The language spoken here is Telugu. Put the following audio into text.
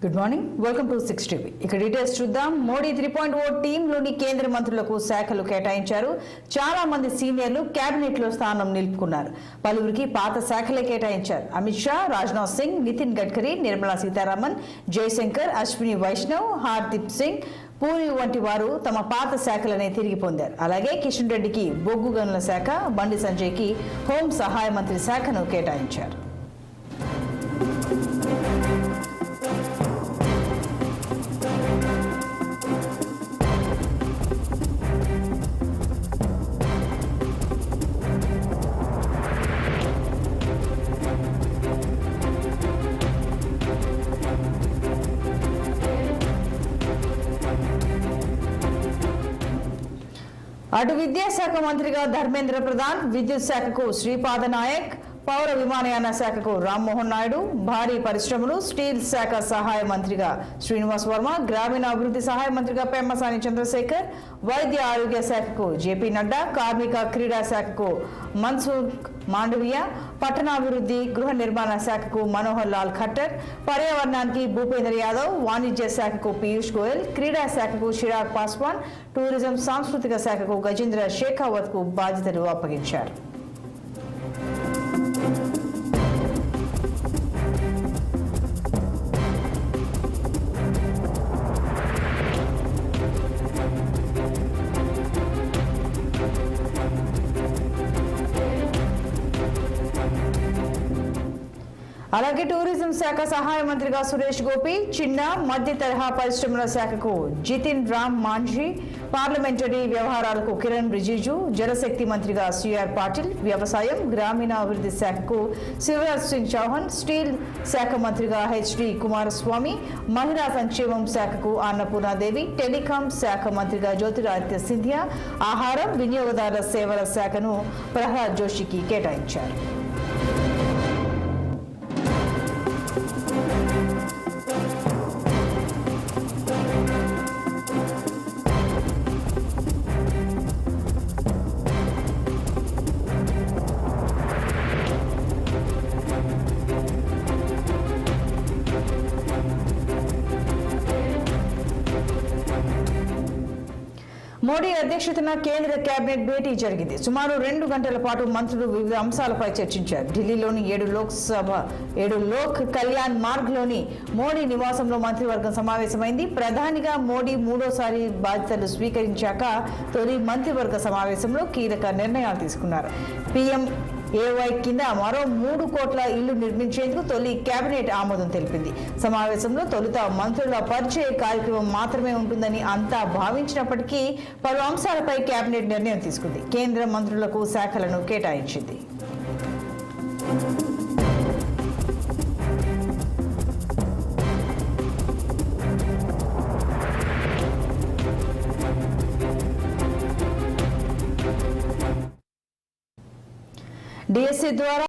Good morning, welcome to 6 TV. ఇక డీటెయిల్స్ చూద్దాం. మోడీ 3.0 టీంలోని కేంద్ర మంత్రులకు శాఖలు కేటాయించారు. చాలా మంది సీనియర్లు కేబినెట్ లో స్థానం నిలుపుకున్నారు. పలువురికి పాత శాఖలే కేటాయించారు. అమిత్ షా, రాజ్నాథ్ సింగ్, నితిన్ గడ్కరీ, నిర్మలా సీతారామన్, జయశంకర్, అశ్విని వైష్ణవ్, హర్దీప్ సింగ్ పూరి వంటి వారు తమ పాత శాఖలనే తిరిగి పొందారు. అలాగే కిషన్ రెడ్డికి బొగ్గు గనుల శాఖ, బండి సంజయ్కి హోం సహాయ మంత్రి శాఖను కేటాయించారు. అటు విద్యాశాఖ మంత్రిగా ధర్మేంద్ర ప్రధాన్, విద్యుత్ శాఖకు శ్రీపాద నాయక్, పౌర విమానయాన శాఖకు రామ్మోహన్ నాయుడు, భారీ పరిశ్రమలు, స్టీల్ శాఖ సహాయ మంత్రిగా శ్రీనివాస్ వర్మ, గ్రామీణాభివృద్ధి సహాయ మంత్రిగా పెమ్మసాని చంద్రశేఖర్, వైద్య ఆరోగ్య శాఖకు జేపీ నడ్డా, కార్మిక క్రీడా శాఖకు మన్సుఖ్ మాండవియా, పట్టణాభివృద్ధి గృహ నిర్మాణ శాఖకు మనోహర్ లాల్ ఖట్టర్, పర్యావరణానికి భూపేంద్ర యాదవ్, వాణిజ్య శాఖకు పీయూష్ గోయల్, క్రీడా శాఖకు చిరాగ్ పాస్వాన్, టూరిజం సాంస్కృతిక శాఖకు గజేంద్ర షేఖావత్ కు బాధ్యతలు అప్పగించారు. అలాగే టూరిజం శాఖ సహాయ మంత్రిగా సురేష్ గోపి, చిన్న మధ్య తరహా పరిశ్రమల శాఖకు జితిన్ రామ్ మాంఝీ, పార్లమెంటరీ వ్యవహారాలకు కిరణ్ రిజిజు, జలశక్తి మంత్రిగా సిఆర్ పాటిల్, వ్యవసాయం గ్రామీణాభివృద్ధి శాఖకు శివరాజ్ సింగ్ చౌహాన్, స్టీల్ శాఖ మంత్రిగా హెచ్డి కుమారస్వామి, మహిళా సంక్షేమం శాఖకు అన్నపూర్ణాదేవి, టెలికాం శాఖ మంత్రిగా జ్యోతిరాదిత్య సింధియా, ఆహారం వినియోగదారుల సేవల శాఖను ప్రహ్లాద్ జోషికి కేటాయించారు. మోడీ అధ్యక్షతన కేంద్ర కేబినెట్ భేటీ జరిగింది. సుమారు 2 గంటల పాటు మంత్రులు వివిధ అంశాలపై చర్చించారు. ఢిల్లీలోని 7 లోక్ కళ్యాణ్ మార్గ్లోని మోడీ నివాసంలో మంత్రివర్గం సమావేశమైంది. ప్రధానిగా మోడీ మూడోసారి బాధ్యతలు స్వీకరించాక తొలి మంత్రివర్గ సమావేశంలో కీలక నిర్ణయాలు తీసుకున్నారు. PMAY కింద మరో 3 కోట్ల ఇళ్లు నిర్మించేందుకు తొలి కేబినెట్ ఆమోదం తెలిపింది. సమావేశంలో తొలుత మంత్రుల పరిచయ కార్యక్రమం మాత్రమే ఉంటుందని అంతా భావించినప్పటికీ పలు అంశాలపై కేబినెట్ నిర్ణయం తీసుకుంది. కేంద్ర మంత్రులకు శాఖలను కేటాయించింది. DSC ద్వారా